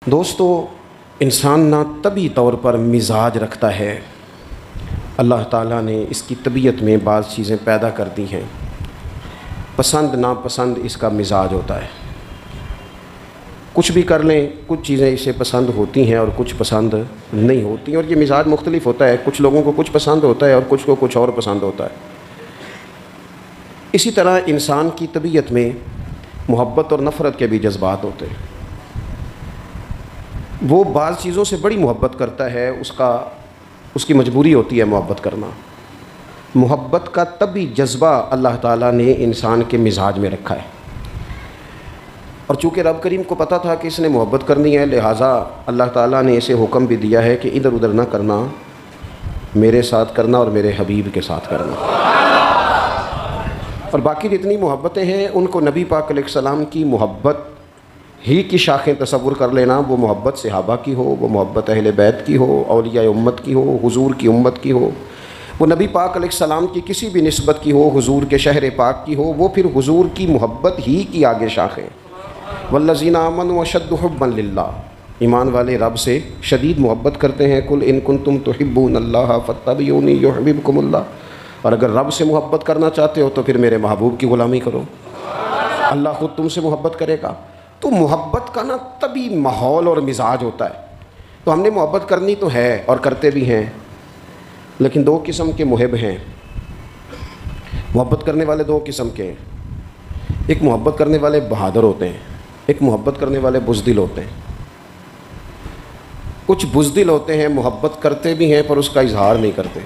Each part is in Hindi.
दोस्तों, इंसान ना तभी तौर पर मिजाज रखता है। अल्लाह ताला ने इसकी तबीयत में बाज़ चीज़ें पैदा कर दी हैं। पसंद नापसंद इसका मिजाज होता है। कुछ भी कर लें, कुछ चीज़ें इसे पसंद होती हैं और कुछ पसंद नहीं होती, और ये मिजाज मुख्तलिफ होता है। कुछ लोगों को कुछ पसंद होता है और कुछ को कुछ और पसंद होता है। इसी तरह इंसान की तबीयत में मोहब्बत और नफ़रत के भी जज्बात होते हैं। वो बाज़ चीज़ों से बड़ी मोहब्बत करता है, उसकी मजबूरी होती है मोहब्बत करना। मोहब्बत का तभी जज्बा अल्लाह ताला ने इंसान के मिजाज में रखा है, और चूँकि रब करीम को पता था कि इसने मोहब्बत करनी है, लिहाजा अल्लाह ताला ने इसे हुक्म भी दिया है कि इधर उधर ना करना, मेरे साथ करना और मेरे हबीब के साथ करना। और बाकी जितनी मोहब्बतें हैं उनको नबी पाक अलैहिस्सलाम की मोहब्बत ही की शाखें तसव्वुर कर लेना। वो मोहब्बत सहाबा की हो, वो मोहब्बत अहले बैत की हो, औलिया उम्मत की हो, हुजूर की उम्मत की हो, वो नबी पाक अलैहिस्सलाम की किसी भी निस्बत की हो, हुजूर के शहर पाक की हो, वो फिर हुजूर की मोहब्बत ही की आगे शाखें। वल्लज़ीना आमनू अशद्दु हुब्बन लिल्लाह, ईमान वाले रब से शदीद मोहब्बत करते हैं। कुल इन कुंतुम तुहिब्बूनल्लाह फत्तबिऊनी युहिब्बुकुमुल्लाह, और अगर रब से मोहब्बत करना चाहते हो तो फिर मेरे महबूब की ग़ुलामी करो, अल्लाह ख़ुद तुमसे मोहब्बत करेगा। तो मोहब्बत का ना तभी माहौल और मिजाज होता है। तो हमने मोहब्बत करनी तो है और करते भी हैं, लेकिन दो किस्म के मुहिब हैं। मोहब्बत करने वाले दो किस्म के हैं। एक मोहब्बत करने वाले बहादुर होते हैं, एक मोहब्बत करने वाले बुज़दिल होते हैं। कुछ बुज़दिल होते हैं, मोहब्बत करते भी हैं पर उसका इजहार नहीं करते।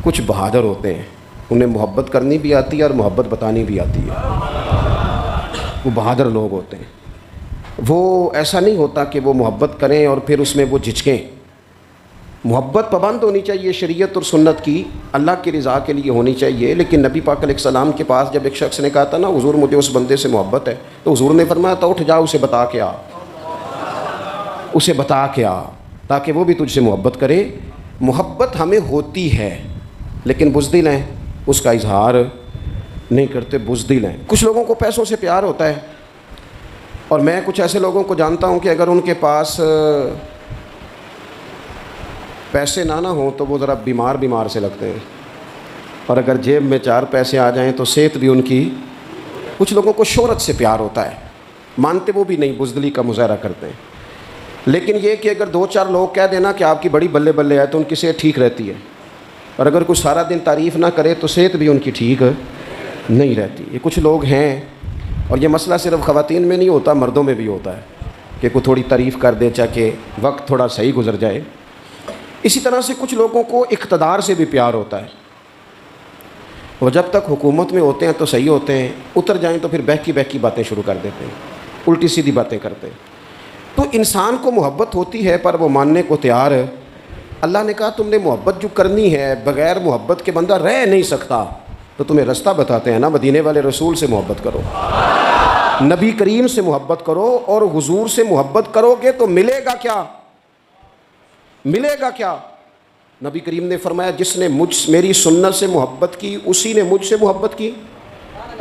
कुछ बहादुर होते हैं, उन्हें मोहब्बत करनी भी आती है और मोहब्बत बतानी भी आती है। वो बहादुर लोग होते हैं। वो ऐसा नहीं होता कि वो मोहब्बत करें और फिर उसमें वो झिझकें। मोहब्बत पाबंद होनी चाहिए शरीयत और सुन्नत की, अल्लाह की रज़ा के लिए होनी चाहिए। लेकिन नबी पाक अलैहिस्सलाम के पास जब एक शख्स ने कहा था ना, हुजूर मुझे उस बंदे से मोहब्बत है, तो हुजूर ने फरमाया तो उठ जा, उसे बता के आ, उसे बता के आ, ताकि वो भी तुझसे मोहब्बत करे। मोहब्बत हमें होती है, लेकिन बुज़दिल हैं, उसका इजहार नहीं करते, बुज़दिल हैं। कुछ लोगों को पैसों से प्यार होता है, और मैं कुछ ऐसे लोगों को जानता हूं कि अगर उनके पास पैसे ना हो तो वो ज़रा बीमार से लगते हैं, और अगर जेब में चार पैसे आ जाएं तो सेहत भी उनकी। कुछ लोगों को शोहरत से प्यार होता है, मानते वो भी नहीं, बुज़दिली का मुज़ाहरा करते हैं। लेकिन ये कि अगर दो चार लोग कह देना कि आपकी बड़ी बल्ले बल्ले है तो उनकी सेहत ठीक रहती है, और अगर कुछ सारा दिन तारीफ़ ना करे तो सेहत भी उनकी ठीक नहीं रहती। ये कुछ लोग हैं, और ये मसला सिर्फ ख़वातीन में नहीं होता, मर्दों में भी होता है कि कोई थोड़ी तारीफ़ कर दे चाहे वक्त थोड़ा सही गुजर जाए। इसी तरह से कुछ लोगों को इक़्तिदार से भी प्यार होता है। वो जब तक हुकूमत में होते हैं तो सही होते हैं, उतर जाएं तो फिर बहकी बातें शुरू कर देते हैं, उल्टी सीधी बातें करते हैं। तो इंसान को मोहब्बत होती है पर वो मानने को तैयार है। अल्लाह ने कहा तुमने मोहब्बत जो करनी है, बग़ैर मोहब्बत के बंदा रह नहीं सकता, तो तुम्हें रास्ता बताते हैं ना, मदीने वाले रसूल से मोहब्बत करो, नबी करीम से मोहब्बत करो, और हुजूर से मोहब्बत करोगे तो मिलेगा क्या? मिलेगा क्या? नबी करीम ने फरमाया जिसने मेरी सुन्नत से मोहब्बत की उसी ने मुझसे मोहब्बत की,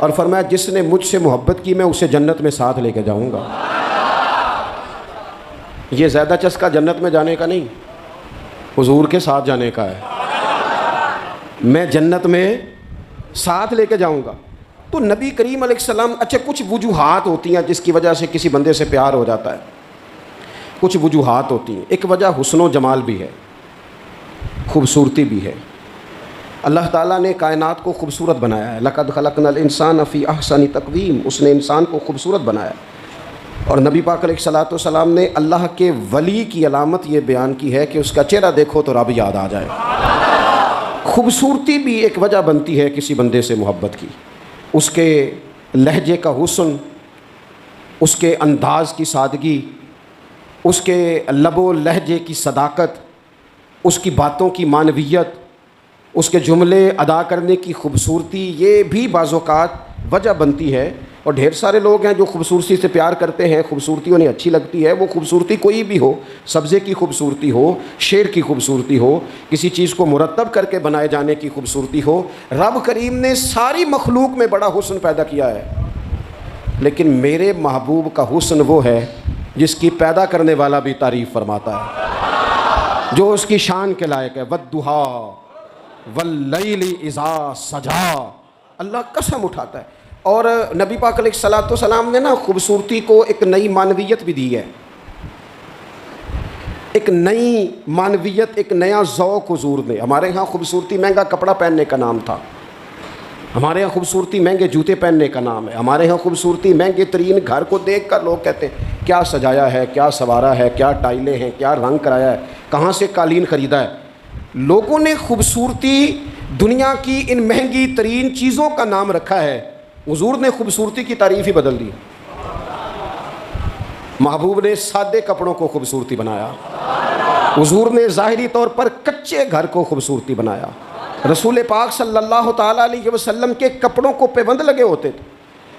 और फरमाया जिसने मुझसे मोहब्बत की मैं उसे जन्नत में साथ लेके जाऊंगा। ये ज़्यादा चस्का जन्नत में जाने का नहीं, हुजूर के साथ जाने का है। मैं जन्नत में साथ लेके जाऊंगा। तो नबी करीम अलैहिस्सलाम, अच्छा कुछ वजूहात होती हैं जिसकी वजह से किसी बंदे से प्यार हो जाता है। कुछ वजूहात होती हैं। एक वजह हुस्न व जमाल भी है, खूबसूरती भी है। अल्लाह ताला ने कायनात को खूबसूरत बनाया है। लक़द ख़लक़नल इंसान फ़ी अहसनि तक़वीम, उसने इंसान को खूबसूरत बनाया। और नबी पाक अलैहिस्सलातु वस्सलाम ने अल्लाह के वली की अलामत ये बयान की है कि उसका चेहरा देखो तो रब याद आ जाए। खूबसूरती भी एक वजह बनती है किसी बंदे से मोहब्बत की। उसके लहजे का हुस्न, उसके अंदाज़ की सादगी, उसके लबो लहजे की सदाकत, उसकी बातों की मानवियत, उसके जुमले अदा करने की खूबसूरती, ये भी बाज़ौक़ात वजह बनती है। और ढेर सारे लोग हैं जो खूबसूरती से प्यार करते हैं, खूबसूरती उन्हें अच्छी लगती है। वो खूबसूरती कोई भी हो, सब्ज़े की खूबसूरती हो, शेर की खूबसूरती हो, किसी चीज़ को मुरतब करके बनाए जाने की खूबसूरती हो। रब करीम ने सारी मखलूक में बड़ा हुस्न पैदा किया है, लेकिन मेरे महबूब का हुस्न वो है जिसकी पैदा करने वाला भी तारीफ़ फरमाता है, जो उसकी शान के लायक है। वद्दुहा वल्लैलि इज़ा सजा, अल्लाह कसम उठाता है। और नबी पाक अलैहिस्सलातु वस्सलाम ने ना खूबसूरती को एक नई मानवियत भी दी है, एक नई मानवियत, एक नया ज़ौक़ हुज़ूर ने। हमारे यहाँ खूबसूरती महंगा कपड़ा पहनने का नाम था, हमारे यहाँ खूबसूरती महंगे जूते पहनने का नाम है, हमारे यहाँ खूबसूरती महंगे तरीन घर को देख कर लोग कहते हैं क्या सजाया है, क्या सवारा है, क्या टाइलें हैं, क्या रंग कराया है, कहाँ से कालीन ख़रीदा है। लोगों ने खूबसूरती दुनिया की इन महंगी तरीन चीज़ों का नाम रखा है, हुज़ूर ने खूबसूरती की तारीफ़ ही बदल दी। महबूब ने सादे कपड़ों को खूबसूरती बनाया, हुज़ूर ने ज़ाहिरी तौर पर कच्चे घर को खूबसूरती बनाया। रसूल पाक सल्लल्लाहु ताला अलैहि वसल्लम के कपड़ों को पाबंद लगे होते थे,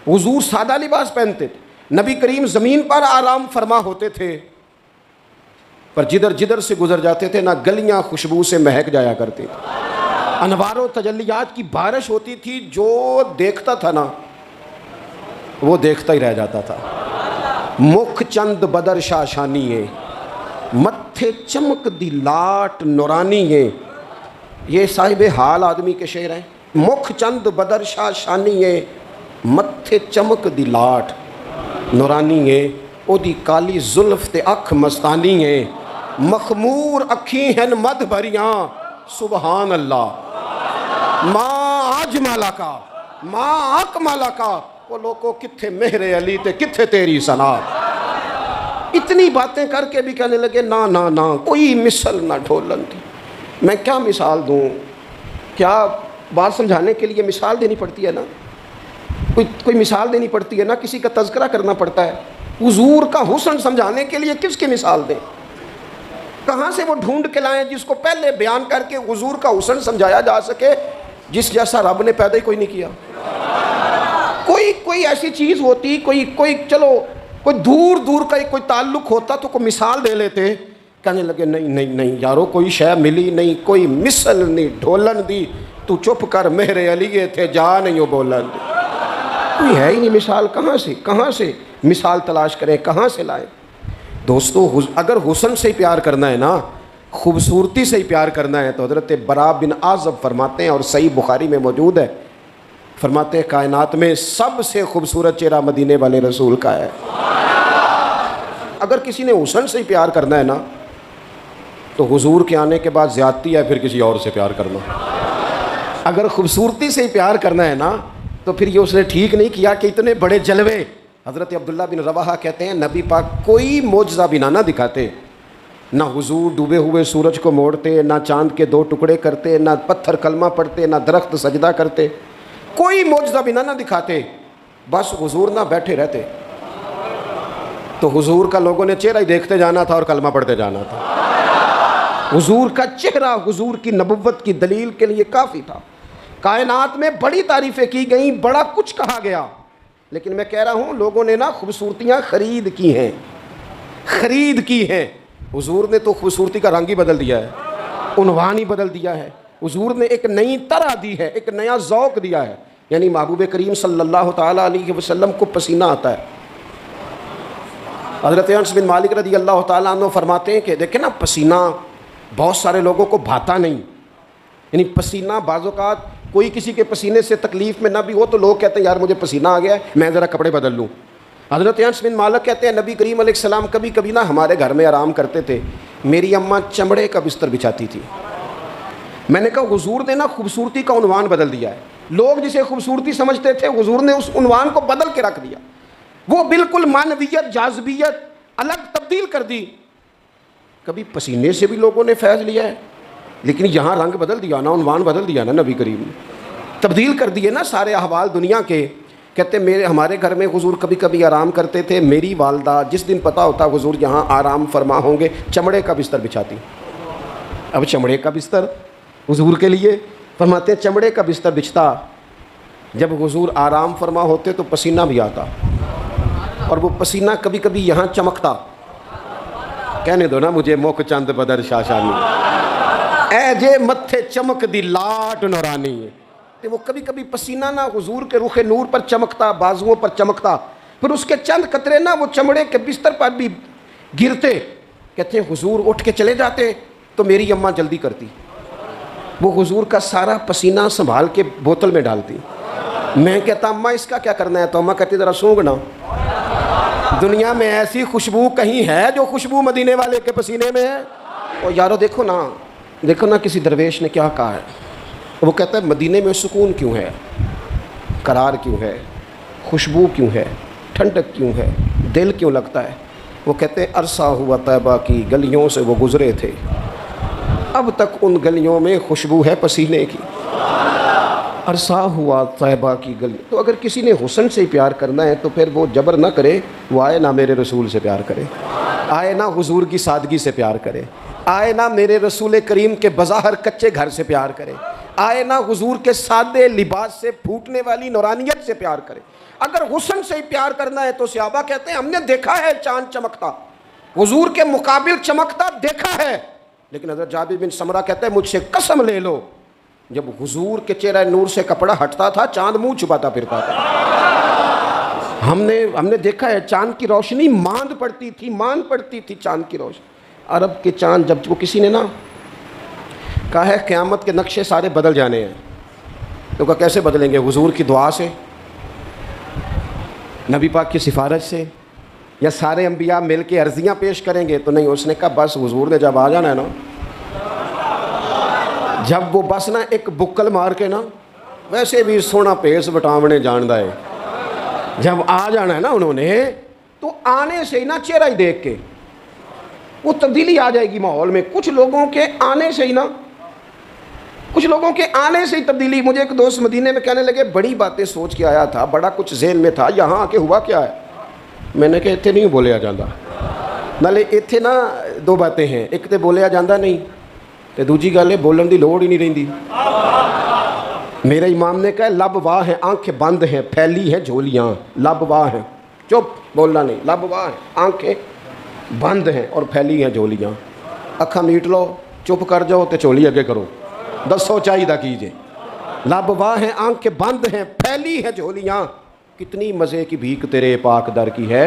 हुज़ूर सादा लिबास पहनते थे। नबी करीम ज़मीन पर आराम फरमा होते थे, पर जिधर जिधर से गुजर जाते थे ना गलियां खुशबू से महक जाया करती थी। अनवारों तजल्लियात की बारिश होती थी, जो देखता था ना वो देखता ही रह जाता था। मुख चंद बदर शाशानी है, मत्थे चमक दी लाट नूरानी है। ये साहिब हाल आदमी के शेर हैं। मुख चंद बदर शाशानी है, मत्थे चमक दी लाट नूरानी है। ओदी काली जुल्फ ते अख मस्तानी है, मखमूर अखी हैं मद भरियां सुबहान अल्लाह। माँ आज माला का, माँ अक माला का, वो लोगों कित्थे मेहरे अली ते कित्थे तेरी सना। इतनी बातें करके भी कहने लगे ना ना ना कोई मिसल ना ढोलन थी। मैं क्या मिसाल दूँ, क्या बात समझाने के लिए मिसाल देनी पड़ती है ना, कोई मिसाल देनी पड़ती है ना, किसी का तज़किरा करना पड़ता है। हुज़ूर का हुस्न समझाने के लिए किसकी मिसाल दें, कहाँ से वो ढूंढ के लाएं जिसको पहले बयान करके हुज़ूर का हुस्न समझाया जा सके, जिस जैसा रब ने पैदा ही कोई नहीं किया। कोई ऐसी चीज़ होती, कोई चलो कोई दूर दूर का कोई ताल्लुक़ होता तो कोई मिसाल दे लेते। कहने लगे नहीं नहीं नहीं यारो, कोई शय मिली नहीं, कोई मिसल नहीं ढोलन दी, तू चुप कर मेरे अलिए थे जा नहीं हो बोलन दी। कोई है ही नहीं मिसाल, कहाँ से मिसाल तलाश करें, कहाँ से लाएं। दोस्तों अगर हुस्न से ही प्यार करना है ना, खूबसूरती से ही प्यार करना है, तो हज़रत बरा बिन आज़ब फरमाते हैं, और सही बुखारी में मौजूद है, फरमाते हैं कायनात में सबसे खूबसूरत चेहरा मदीने वाले रसूल का है। अगर किसी ने हुस्न से ही प्यार करना है ना, तो हुजूर के आने के बाद ज़्यादती है फिर किसी और से प्यार करना। अगर खूबसूरती से ही प्यार करना है ना, तो फिर ये उसने ठीक नहीं किया कि इतने बड़े जलवे। हज़रत अब्दुल्ला बिन रवाहा कहते हैं नबी पाक कोई मोजज़ा बिना ना दिखाते, ना हुजूर डूबे हुए सूरज को मोड़ते, ना चांद के 2 टुकड़े करते, ना पत्थर कलमा पढ़ते, ना दरख्त सजदा करते, कोई मोजज़ा बिना ना दिखाते, बस हुजूर ना बैठे रहते। तो हुजूर का लोगों ने चेहरा ही देखते जाना था और कलमा पढ़ते जाना था। हुजूर का चेहरा हुजूर की नबुव्वत की दलील के लिए काफ़ी था। कायनात में बड़ी तारीफ़ें की गई, बड़ा कुछ कहा गया, लेकिन मैं कह रहा हूँ लोगों ने ना खूबसूरतियाँ ख़रीद की हैं। हुजूर ने तो खूबसूरती का रंग ही बदल दिया है, उन्वान ही बदल दिया है। हुजूर ने एक नई तरह दी है, एक नया ज़ौक़ दिया है। यानी महबूब करीम सल्लल्लाहु ताला अलैहि वसल्लम को पसीना आता है। हज़रत अनस बिन मालिक रज़ी अल्लाह ताला अन्हु फरमाते हैं कि देखें ना, पसीना बहुत सारे लोगों को भाता नहीं। यानी पसीना बाज़-औक़ात कोई किसी के पसीने से तकलीफ़ में ना भी हो तो लोग कहते हैं यार मुझे पसीना आ गया है, मैं ज़रा कपड़े बदल लूँ। हज़रत अनस बिन मालिक कहते हैं नबी करीम अलैहिस्सलाम कभी कभी ना हमारे घर में आराम करते थे, मेरी अम्मा चमड़े का बिस्तर बिछाती थी। मैंने कहा हुजूर ने ना खूबसूरती का उन्वान बदल दिया है। लोग जिसे खूबसूरती समझते थे, हुजूर ने उस उन्वान को बदल के रख दिया। वो बिल्कुल मानवियत जाज़बियत अलग तब्दील कर दी। कभी पसीने से भी लोगों ने फैज़ लिया है, लेकिन यहाँ रंग बदल दिया ना, उन्वान बदल दिया ना, नबी करीम ने तब्दील कर दिए ना सारे अहवाल दुनिया के। कहते हमारे घर में हुजूर कभी कभी आराम करते थे, मेरी वालदा जिस दिन पता होता हुजूर यहाँ आराम फरमा होंगे चमड़े का बिस्तर बिछाती। अब चमड़े का बिस्तर हुजूर के लिए फरमाते हैं चमड़े का बिस्तर बिछता, जब हुजूर आराम फरमा होते तो पसीना भी आता, और वो पसीना कभी कभी यहाँ चमकता। कहने दो ना मुझे मुख चंद बदर शाशानी, ए जे मत्थे चमक दी लाट नौरानी है। तो वो कभी कभी पसीना ना हुजूर के रुखे नूर पर चमकता, बाजुओं पर चमकता, फिर उसके चंद कतरे ना वो चमड़े के बिस्तर पर भी गिरते, कहते हैं हुजूर उठ के चले जाते तो मेरी अम्मा जल्दी करती, वो हुजूर का सारा पसीना संभाल के बोतल में डालती। मैं कहता अम्मा इसका क्या करना है, तो अम्मा कहती ज़रा सूंघना, दुनिया में ऐसी खुशबू कहीं है जो खुशबू मदीने वाले के पसीने में है। और यारो देखो ना किसी दरवेश ने क्या कहा है, वो कहता है मदीने में सुकून क्यों है, करार क्यों है, खुशबू क्यों है, ठंडक क्यों है, दिल क्यों लगता है। वो कहते हैं अरसा हुआ तैबा की गलियों से वो गुज़रे थे, अब तक उन गलियों में खुशबू है पसीने की। अरसा हुआ तैबा की गली। तो अगर किसी ने हुस्न से प्यार करना है तो फिर वो जबर ना करे, वो आए ना मेरे रसूल से प्यार करे, आए ना हुजूर की सादगी से प्यार करे, आए ना मेरे रसूल करीम के बज़ाहर कच्चे घर से प्यार करे, आए ना हुजूर के सादे लिबास से फूटने वाली नूरानियत से प्यार करे। अगर हुस्न से ही प्यार करना है तो सहाबा कहते हैं हमने देखा है चांद चमकता, हुजूर के मुकाबिल चमकता देखा है, लेकिन हज़रत जाबिर बिन समरा कहते हैं मुझसे कसम ले लो जब हुजूर के चेहरे नूर से कपड़ा हटता था चांद मुंह छुपाता फिरता था। हमने देखा है चांद की रोशनी मान पड़ती थी चांद की रोशनी। अरब के चांद जब वो किसी ने ना कहा है क़यामत के नक्शे सारे बदल जाने हैं, तो कहा कैसे बदलेंगे, हुजूर की दुआ से, नबी पाक की सिफारिश से, या सारे अंबिया मिल के अर्जियाँ पेश करेंगे। तो नहीं, उसने कहा बस हुजूर ने जब आ जाना है ना, जब वो बस ना एक बुक्कल मार के ना, वैसे भी सोना पेस बटावने जानदा है, जब आ जाना है ना उन्होंने, तो आने से ही ना चेहरा ही देख के वो तब्दीली आ जाएगी माहौल में। कुछ लोगों के आने से ही तब्दीली। मुझे एक दोस्त मदीने में कहने लगे बड़ी बातें सोच के आया था, बड़ा कुछ ज़हन में था, यहाँ आके हुआ क्या है। मैंने कहा इत्थे नहीं बोलिया जाता, नाले इत्थे ना दो बातें हैं, एक तो बोलिया जाता नहीं तो दूजी गल है बोलन की लोड़ ही नहीं रही। मेरे इमाम ने कहा लब वाह है, आंखें बंद हैं, फैली है झोलियाँ, लब वाह है, चुप बोलना नहीं, लब वाह है, आंखें बंद हैं और फैली हैं झोलियाँ। अखा मीट लो, चुप कर जाओ तो झोली अगे करो, दसो चाहिए कीजिए। लब वाह है, आंखें बंद हैं, फैली है झोलियाँ, कितनी मज़े की भीख तेरे पाक दर की है।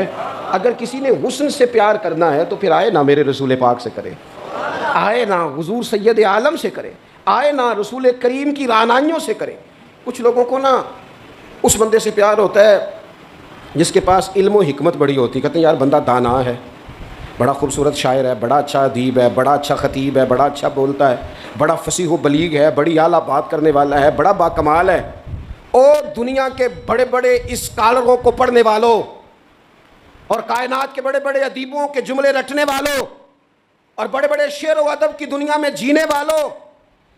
अगर किसी ने हुस्न से प्यार करना है तो फिर आए ना मेरे रसूल पाक से करे, आए ना हुजूर सैयद आलम से करे, आए ना रसूल करीम की रानाइयों से करे। कुछ लोगों को ना उस बंदे से प्यार होता है जिसके पास इल्म और हिकमत बड़ी होती, कहते हैं यार बंदा दाना है, बड़ा खूबसूरत शायर है, बड़ा अच्छा अदीब है, बड़ा अच्छा ख़तीब है, बड़ा अच्छा बोलता है, बड़ा फसीह व बलीग है, बड़ी आला बात करने वाला है, बड़ा बाकमाल है। और दुनिया के बड़े बड़े स्कॉलरों को पढ़ने वालों और कायनात के बड़े बड़े अदीबों के जुमले रटने वालों और बड़े बड़े शेर व अदब की दुनिया में जीने वालों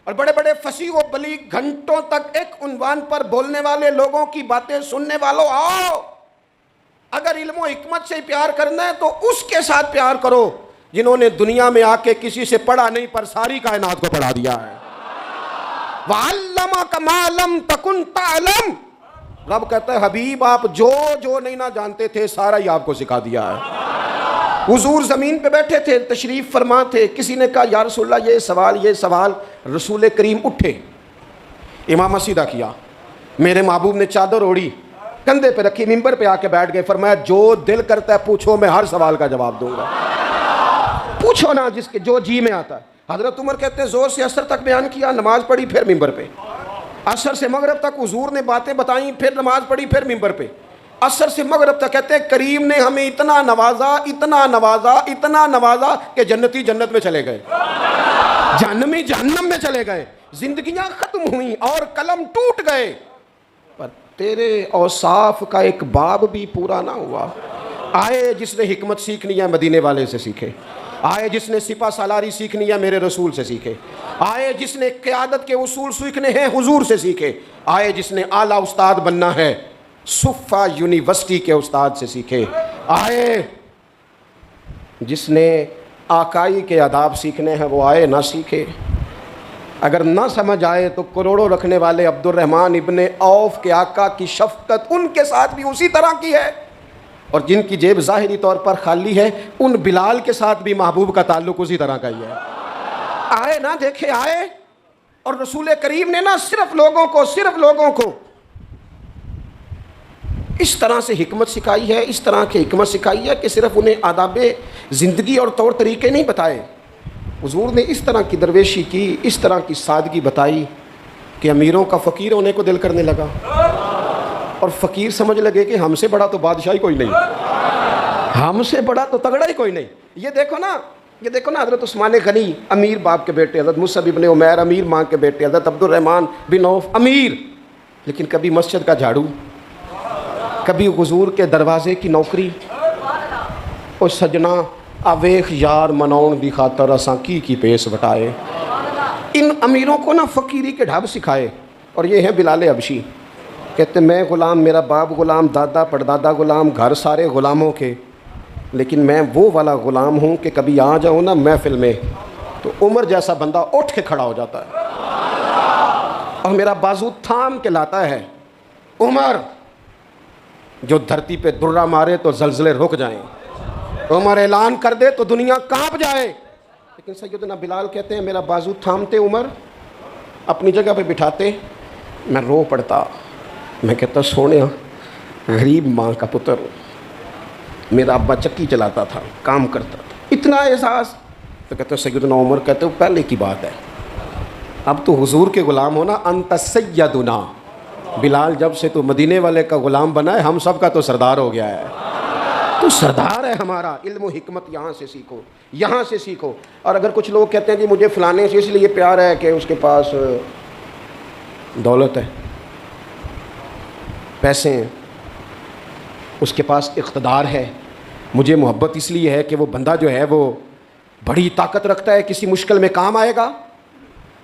और बड़े बड़े फसीह व बलीग घंटों तक एक उन्वान पर बोलने वाले लोगों की बातें सुनने वालों, आओ अगर इल्म व हिकमत से प्यार करना है तो उसके साथ प्यार करो जिन्होंने दुनिया में आके किसी से पढ़ा नहीं पर सारी कायनात को पढ़ा दिया है। वअल्लमक मा लम तकुन तअलम, रब कहता है हबीब आप जो जो नहीं ना जानते थे सारा ही आपको सिखा दिया है। हुजूर ज़मीन पे बैठे थे, तशरीफ़ फरमा थे, किसी ने कहा या रसूलल्लाह ये सवाल, रसूल करीम उठे, इमाम सीधा किया, मेरे महबूब ने चादर ओढ़ी, कंधे पे रखी, मिंबर पे आके बैठ गए, फरमाया जो दिल करता है पूछो, मैं हर सवाल का जवाब दूंगा, पूछो ना जिसके जो जी में आता है। हज़रत उमर कहते हैं ज़ोर से असर तक बयान किया, नमाज पढ़ी, फिर मिंबर पे, असर से मगरब तक हुजूर ने बातें बताई, फिर नमाज पढ़ी, फिर मिंबर पे, असर से मगरब तक। कहते हैं करीम ने हमें इतना नवाजा कि जन्नती जन्नत में चले गए, जहन्नमी जहन्नम में चले गए, जिंदगियां खत्म हुई और कलम टूट गए, पर तेरे औसाफ का एक बाब भी पूरा ना हुआ। आए जिसने हिकमत सीखनी है मदीने वाले से सीखे, आए जिसने सिपा सालारी सीखनी है मेरे रसूल से सीखे, आए जिसने क़यादत के उसूल सीखने हैं हुजूर से सीखे, आए जिसने आला उस्ताद बनना है सुफ़ा यूनिवर्सिटी के उस्ताद से सीखे, आए जिसने आकाई के आदाब सीखने हैं वो आए ना सीखे। अगर ना समझ आए तो करोड़ों रखने वाले अब्दुर्रहमान इब्ने औफ के आका की शफ़क़त उनके साथ भी उसी तरह की है, और जिनकी जेब ज़ाहिरी तौर पर खाली है उन बिलाल के साथ भी महबूब का ताल्लुक उसी तरह का ही है। आए ना देखे, आए, और रसूल करीम ने ना सिर्फ लोगों को इस तरह से हिकमत सिखाई है, इस तरह की हिकमत सिखाई है कि सिर्फ उन्हें आदाब ज़िंदगी और तौर तरीके नहीं बताए। हुजूर ने इस तरह की दरवेशी की, इस तरह की सादगी बताई कि अमीरों का फ़कीर होने को दिल करने लगा और फ़कीर समझ लगे कि हमसे बड़ा तो बादशाही कोई नहीं, हमसे बड़ा तो तगड़ा ही कोई नहीं। ये देखो ना हज़रत उस्मान गनी अमीर बाप के बेटे, हज़रत मुसअब इब्न उमैर अमीर माँ के बेटे, हज़रत अब्दुर्रहमान बिन औफ अमीर, लेकिन कभी मस्जिद का झाड़ू, कभी हुजूर के दरवाजे की नौकरी। और सजना आवेख यार मनाउन दी खातर असां की पेश बटाए। इन अमीरों को ना फ़कीरी के ढाब सिखाए। और ये हैं बिलाल हबशी, कहते मैं ग़ुलाम, मेरा बाप ग़ुलाम, दादा परदादा ग़ुलाम, घर सारे ग़ुलामों के, लेकिन मैं वो वाला ग़ुलाम हूँ कि कभी आ जाऊँ ना महफिल में तो उमर जैसा बंदा उठ के खड़ा हो जाता है और मेरा बाजू थाम के लाता है। उमर जो धरती पे दुर्रा मारे तो जलजले रुक जाएं, उमर ऐलान कर दे तो दुनिया कांप जाए। लेकिन सैयदना बिलाल कहते हैं मेरा बाजू थामते उमर, अपनी जगह पे बिठाते, मैं रो पड़ता। मैं कहता सोने गरीब माँ का पुत्र, मेरा अब्बा चक्की चलाता था, काम करता था, इतना एहसास। तो कहते सैयदना उमर कहते वो पहले की बात है, अब तो हुजूर के ग़ुलाम होना। अंत सैयदुना बिलाल, जब से तो मदीने वाले का ग़ुलाम बना है, हम सब का तो सरदार हो गया है, तो सरदार है हमारा। इल्म हिकमत यहाँ से सीखो, यहाँ से सीखो। और अगर कुछ लोग कहते हैं कि मुझे फ़लाने से इसलिए प्यार है कि उसके पास दौलत है, पैसे हैं, उसके पास इक़्तिदार है, मुझे मोहब्बत इसलिए है कि वो बंदा जो है वो बड़ी ताकत रखता है, किसी मुश्किल में काम आएगा,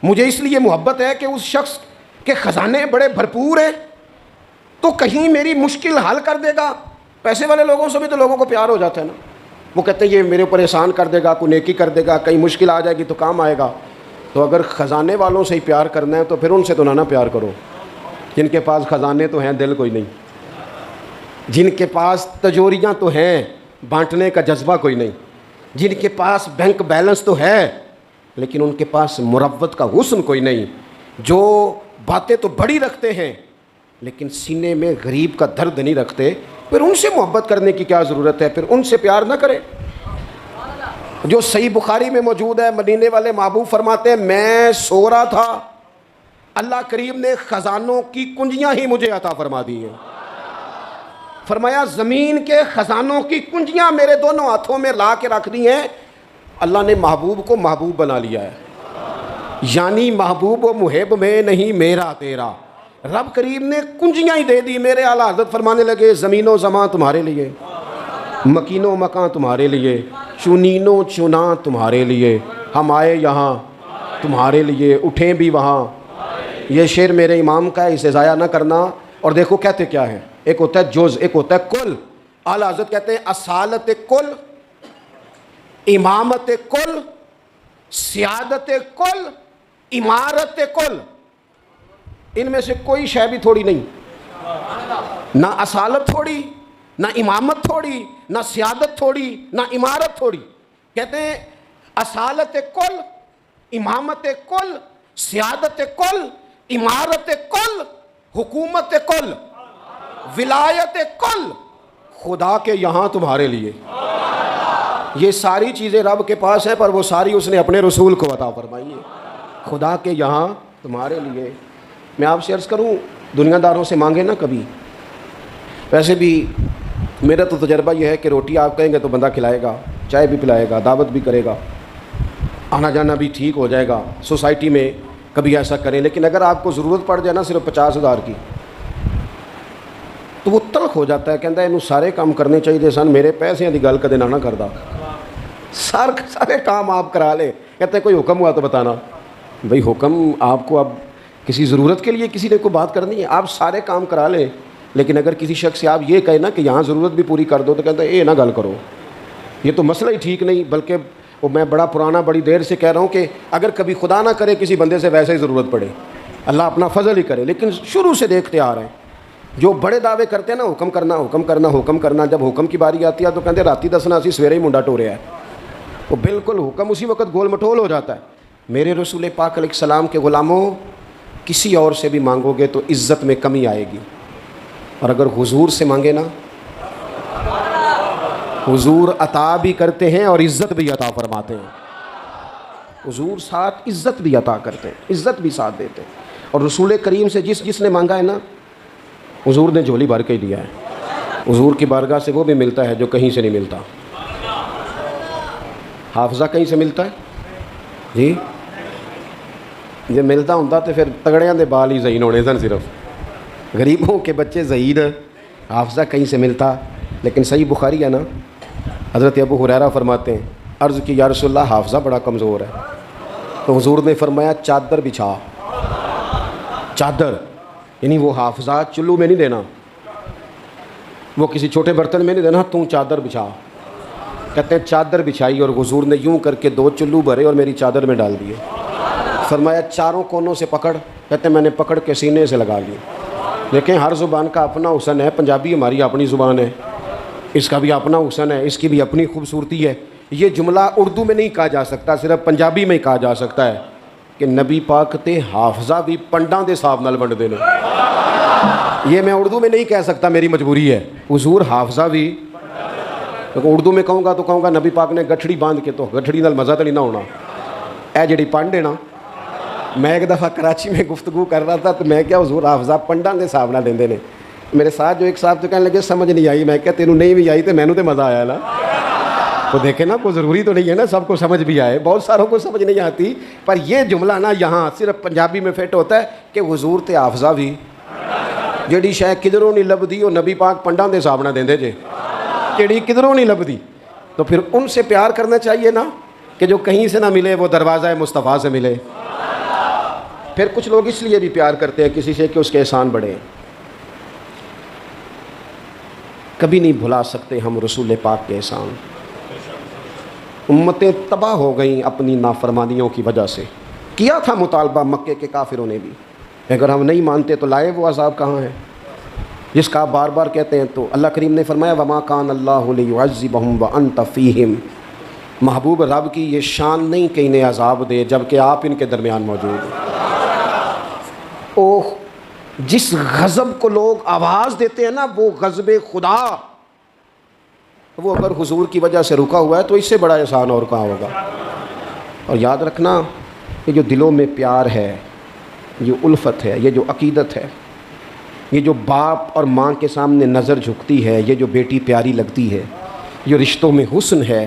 मुझे इसलिए मोहब्बत है कि उस शख्स के ख़जाने बड़े भरपूर हैं तो कहीं मेरी मुश्किल हल कर देगा। पैसे वाले लोगों से भी तो लोगों को प्यार हो जाता है ना, वो कहते हैं ये मेरे ऊपर एहसान कर देगा, कोई नेकी कर देगा, कहीं मुश्किल आ जाएगी तो काम आएगा। तो अगर ख़जाने वालों से ही प्यार करना है तो फिर उनसे तो ना प्यार करो, जिनके पास ख़जाने तो हैं दिल कोई नहीं, जिनके पास तजोरियाँ तो हैं बांटने का जज्बा कोई नहीं, जिनके पास बैंक बैलेंस तो है लेकिन उनके पास मुरव्वत का हुस्न कोई नहीं, जो बातें तो बड़ी रखते हैं लेकिन सीने में गरीब का दर्द नहीं रखते, फिर उनसे मोहब्बत करने की क्या ज़रूरत है, फिर उनसे प्यार ना करें। जो सही बुखारी में मौजूद है, मदीने वाले महबूब फरमाते हैं मैं सो रहा था, अल्लाह करीम ने ख़जानों की कुंजियाँ ही मुझे अता फरमा दी हैं। फरमाया ज़मीन के ख़जानों की कुंजियाँ मेरे दोनों हाथों में ला के रख दी हैं। अल्लाह ने महबूब को महबूब बना लिया है, यानी महबूब व मुहिब में नहीं मेरा तेरा। रब करीम ने कुंजियाँ ही दे दी। मेरे आला हज़रत फरमाने लगे ज़मीनो ज़मां तुम्हारे लिए, मकीनो मकां तुम्हारे लिए, चुनीनो चुना तुम्हारे लिए, हम आए यहाँ तुम्हारे लिए, उठें भी वहाँ। ये शेर मेरे इमाम का है, इसे ज़ाया ना करना। और देखो कहते क्या है, एक होता है जुज़, एक होता है कुल। आला हज़रत कहते हैं असालत कुल, इमामत कुल, सियादत कुल, इमारत कुल, इनमें से कोई शय भी थोड़ी नहीं, ना असालत थोड़ी, ना इमामत थोड़ी, ना सियादत थोड़ी, ना इमारत थोड़ी। कहते हैं असालत कुल, इमामत कुल, सियादत कुल, इमारत कुल, हुकूमत कुल, विलायत कुल, खुदा के यहाँ तुम्हारे लिए। ये सारी चीज़ें रब के पास है, पर वो सारी उसने अपने रसूल को अता फरमाई है। खुदा के यहाँ तुम्हारे लिए। मैं आपसे अर्ज़ करूँ, दुनियादारों से मांगे ना कभी। वैसे भी मेरा तो तजर्बा यह है कि रोटी आप कहेंगे तो बंदा खिलाएगा, चाय भी पिलाएगा, दावत भी करेगा, आना जाना भी ठीक हो जाएगा। सोसाइटी में कभी ऐसा करें, लेकिन अगर आपको ज़रूरत पड़ जाए ना सिर्फ 50,000 की, तो वो तलख हो जाता है। कहता है इनू सारे काम करने चाहिए सन, मेरे पैसे की गल कदे ना करदा, सारे काम आप करा ले। कहते हैं कोई हुक्म हुआ तो बताना। भाई हुक्म आपको अब किसी ज़रूरत के लिए किसी ने कोई बात करनी है, आप सारे काम करा लें, लेकिन अगर किसी शख्स से आप ये कहें ना कि यहाँ ज़रूरत भी पूरी कर दो, तो कहते हैं ये ना गल करो, ये तो मसला ही ठीक नहीं। बल्कि वो मैं बड़ा पुराना बड़ी देर से कह रहा हूँ कि अगर कभी खुदा ना करे किसी बंदे से वैसे ही ज़रूरत पड़े, अल्लाह अपना फजल ही करे। लेकिन शुरू से देखते आ रहे हैं जो बड़े दावे करते हैं ना, हुक्म करना हुक्म करना हुक्म करना, जब हुक्म की बारी आती है तो कहते राती दसना असी सवेरे ही मुंडा टोरिया है। वो बिल्कुल हुक्म उसी वक्त गोल मटोल हो जाता है। मेरे रसूल पाक अलैहिस्सलाम के ग़ुलामों, किसी और से भी मांगोगे तो इज़्ज़त में कमी आएगी, और अगर हुजूर से मांगे ना हुजूर अता भी करते हैं और इज़्ज़त भी अता फरमाते हैं। हुजूर साथ इज़्ज़त भी अता करते हैं, इज़्ज़त भी साथ देते हैं। और रसूल करीम से जिसने मांगा है ना, हुजूर ने झोली भर के दिया है। हुजूर की बारगाह से वो भी मिलता है जो कहीं से नहीं मिलता। हाफजा कहीं से मिलता है जी? जे मिलता होंदा तो फिर तगड़ियां दे बाल ही ज़हीन होने सन, सिर्फ गरीबों के बच्चे ज़हीन। हाफजा कहीं से मिलता। लेकिन सही बुखारी है ना, हज़रत अबू हुरैरा फरमाते हैं, अर्ज़ की या रसूलल्लाह हाफजा बड़ा कमज़ोर है। तो हुजूर ने फरमाया चादर बिछा। चादर यानी वो हाफजा चुल्लू में नहीं देना, वो किसी छोटे बर्तन में नहीं देना, तू चादर बिछा। कहते हैं चादर बिछाई और हुजूर ने यूं करके 2 चुल्लू भरे और मेरी चादर में डाल दिए। फरमाया चारों कोनों से पकड़। कहते हैं मैंने पकड़ के सीने से लगा ली। देखें हर ज़ुबान का अपना हुस्न है। पंजाबी हमारी अपनी ज़ुबान है, इसका भी अपना हुस्न है, इसकी भी अपनी खूबसूरती है। ये जुमला उर्दू में नहीं कहा जा सकता, सिर्फ पंजाबी में ही कहा जा सकता है कि नबी पाक ते हाफजा भी पंडा के हिसाब नाल वंडदे ने। ये मैं उर्दू में नहीं कह सकता, मेरी मजबूरी है। हुजूर हाफजा भी, तो उर्दू में कहूँगा तो कहूँगा नबी पाक ने गठड़ी बांध के, तो गठड़ी नाल मज़ा तो नहीं ना होना। ए जिहड़ी पंड है ना, मैं एक दफ़ा कराची में गुफ्तगू कर रहा था तो मैं क्या हुजूर हाफजा पंडा के हिसाब नाल देंदे ने। मेरे साथ जो एक साहब तो कहने लगे समझ नहीं आई। मैं क्या तेनू नहीं भी आई तो मैनू तो मज़ा आया ना। तो देखे ना, कोई ज़रूरी तो नहीं है ना सबको समझ भी आए, बहुत सारों को समझ नहीं आती। पर यह जुमला ना यहाँ सिर्फ पंजाबी में फिट होता है कि हुजूर ते हाफजा भी, जिहड़ी शै किधरों नहीं लभदी वो नबी पाक पंडा के हिसाब नाल देंदे जे, जिहड़ी किधरों नहीं लभदी। तो फिर उनसे प्यार करना चाहिए ना, कि जो कहीं से ना मिले वो दरवाज़ा मुस्तफ़ा से मिले। फिर कुछ लोग इसलिए भी प्यार करते हैं किसी से कि उसके एहसान बढ़े। कभी नहीं भुला सकते हम रसूल पाक के एहसान। उम्मतें तबाह हो गईं अपनी नाफरमानियों की वजह से। किया था मुतालबा मक्के के काफिरों ने भी, अगर हम नहीं मानते तो लाए वो अजाब कहाँ है जिसका आप बार बार कहते हैं। तो अल्लाह करीम ने फरमाया वमा कान अल्लाहु लियुअज़्ज़िबहुम व अंत फ़ीहिम। महबूब रब की ये शान नहीं कि इन्हें अजाब दे जबकि आप इनके दरमियान मौजूद हैं। ओह, जिस गज़ब को लोग आवाज़ देते हैं ना, वो गज़ब खुदा, वो अगर हुजूर की वजह से रुका हुआ है तो इससे बड़ा एहसान और कहाँ होगा। और याद रखना, ये जो दिलों में प्यार है, ये उल्फत है, ये जो अकीदत है, ये जो बाप और माँ के सामने नज़र झुकती है, ये जो बेटी प्यारी लगती है, ये रिश्तों में हुस्न है,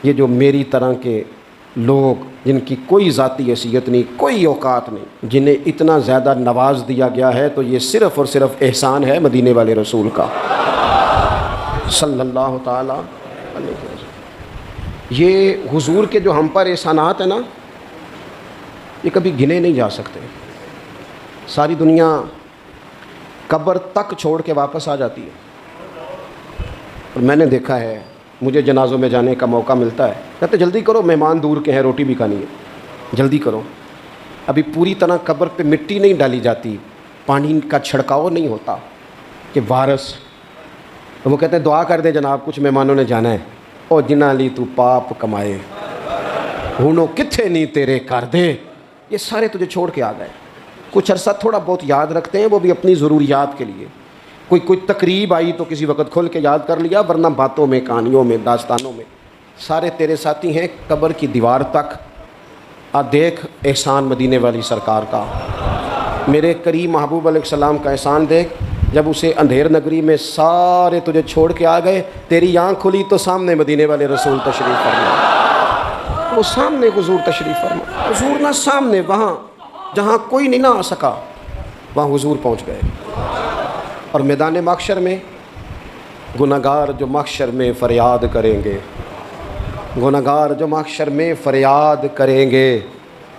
ये जो मेरी तरह के लोग जिनकी कोई ज़ाती हैसियत नहीं, कोई औकात नहीं, जिन्हें इतना ज़्यादा नवाज दिया गया है, तो ये सिर्फ़ और सिर्फ एहसान है मदीने वाले रसूल का सल्लल्लाहु ताला अलैहि वसल्लम। ये हुजूर के जो हम पर एहसानात हैं ना, ये कभी गिने नहीं जा सकते। सारी दुनिया कब्र तक छोड़ के वापस आ जाती है। और मैंने देखा है, मुझे जनाज़ों में जाने का मौका मिलता है, कहते जल्दी करो मेहमान दूर के हैं, रोटी भी खानी है, जल्दी करो। अभी पूरी तरह कब्र पे मिट्टी नहीं डाली जाती, पानी का छिड़काव नहीं होता कि वारस। तो वो कहते हैं दुआ कर दे जनाब, कुछ मेहमानों ने जाना है। ओ जिन्ना ली तू पाप कमाए, हुनो किथे नहीं तेरे कर दे। ये सारे तुझे छोड़ के आ गए। कुछ अरसा थोड़ा बहुत याद रखते हैं, वो भी अपनी ज़रूरियात के लिए। कोई तकरीब आई तो किसी वक्त खुल के याद कर लिया, वरना बातों में, कहानियों में, दास्तानों में सारे तेरे साथी हैं। कब्र की दीवार तक आ देख एहसान मदीने वाली सरकार का, मेरे करीम महबूब अलैहिस्सलाम का एहसान देख। जब उसे अंधेर नगरी में सारे तुझे छोड़ के आ गए, तेरी आँख खुली तो सामने मदीने वाले रसूल तशरीफ़ फरमा। वो सामने हुजूर तशरीफ़ फरमा, हुजूर ना सामने, वहाँ जहाँ कोई नहीं ना आ सका, वहाँ हुजूर पहुँच गए। और मैदान महशर में गुनहगार जो महशर में फ़रियाद करेंगे, गुनहगार जो महशर में फ़रियाद करेंगे,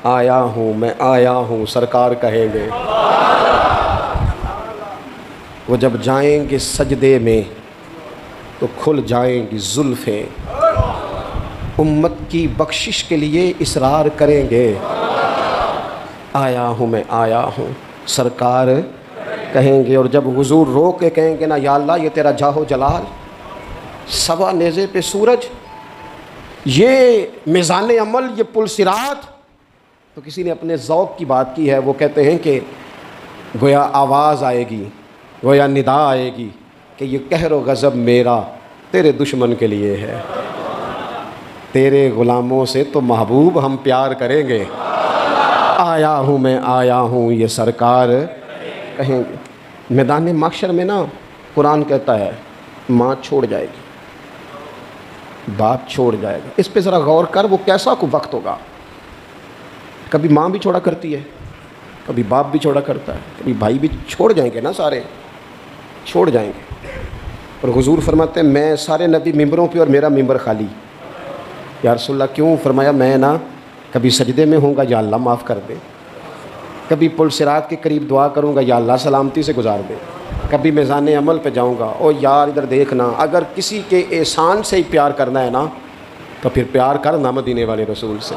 आया हूँ मैं आया हूँ सरकार कहेंगे। वो जब जाएंगे सजदे में तो खुल जाएंगी जुल्फ़ें, उम्मत की बख्शिश के लिए इसरार करेंगे, आया हूँ मैं आया हूँ सरकार कहेंगे। और जब हुजूर रो के कहेंगे ना, या अल्लाह ये तेरा जाहो जलाल, सवा नेज़े पे सूरज, ये मिज़ान अमल, ये पुल सिरात। तो किसी ने अपने ज़ौक़ की बात की है, वो कहते हैं कि गोया आवाज़ आएगी, गोया निदा आएगी कि ये कहर व गज़ब मेरा तेरे दुश्मन के लिए है। तेरे ग़ुलामों से तो महबूब हम प्यार करेंगे। आया हूँ मैं आया हूँ ये सरकार कहेंगे। मैदान महशर में ना कुरान कहता है माँ छोड़ जाएगी, बाप छोड़ जाएगा। इस पे ज़रा गौर कर, वो कैसा को वक्त होगा। कभी माँ भी छोड़ा करती है, कभी बाप भी छोड़ा करता है, कभी भाई भी छोड़ जाएंगे ना, सारे छोड़ जाएंगे। और हुजूर फरमाते हैं मैं सारे नबी मिंबरों पे और मेरा मिंबर खाली। या रसूलल्लाह क्यों? फरमाया मैं ना कभी सजदे में होऊंगा, या अल्लाह माफ़ कर दे। कभी पुल सिरात के करीब दुआ करूँगा, या अल्लाह सलामती से गुजार दे। कभी मैज़ान अमल पे जाऊँगा, ओ यार इधर देखना, अगर किसी के एहसान से ही प्यार करना है ना तो फिर प्यार करना मदीने वाले रसूल से।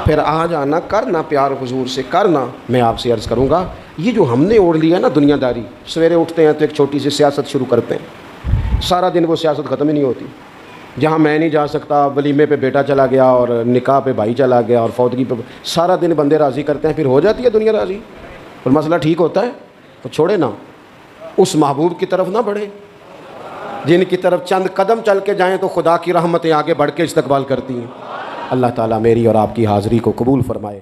फिर आ जाना, करना प्यार हुजूर से करना। मैं आपसे अर्ज़ करूँगा, ये जो हमने ओढ़ लिया ना दुनियादारी, सवेरे उठते हैं तो एक छोटी सी सियासत शुरू करते हैं, सारा दिन वो सियासत ख़त्म ही नहीं होती। जहाँ मैं नहीं जा सकता, वलीमे पे बेटा चला गया और निकाह पे भाई चला गया और फौतगी पे, सारा दिन बंदे राज़ी करते हैं, फिर हो जाती है दुनिया राज़ी और मसला ठीक होता है। तो छोड़े ना, उस महबूब की तरफ ना बढ़े जिनकी तरफ चंद कदम चल के जाएँ तो खुदा की रहमतें आगे बढ़ के इस्तकबाल करती हैं। अल्लाह ताला मेरी और आपकी हाज़िरी को कबूल फरमाए।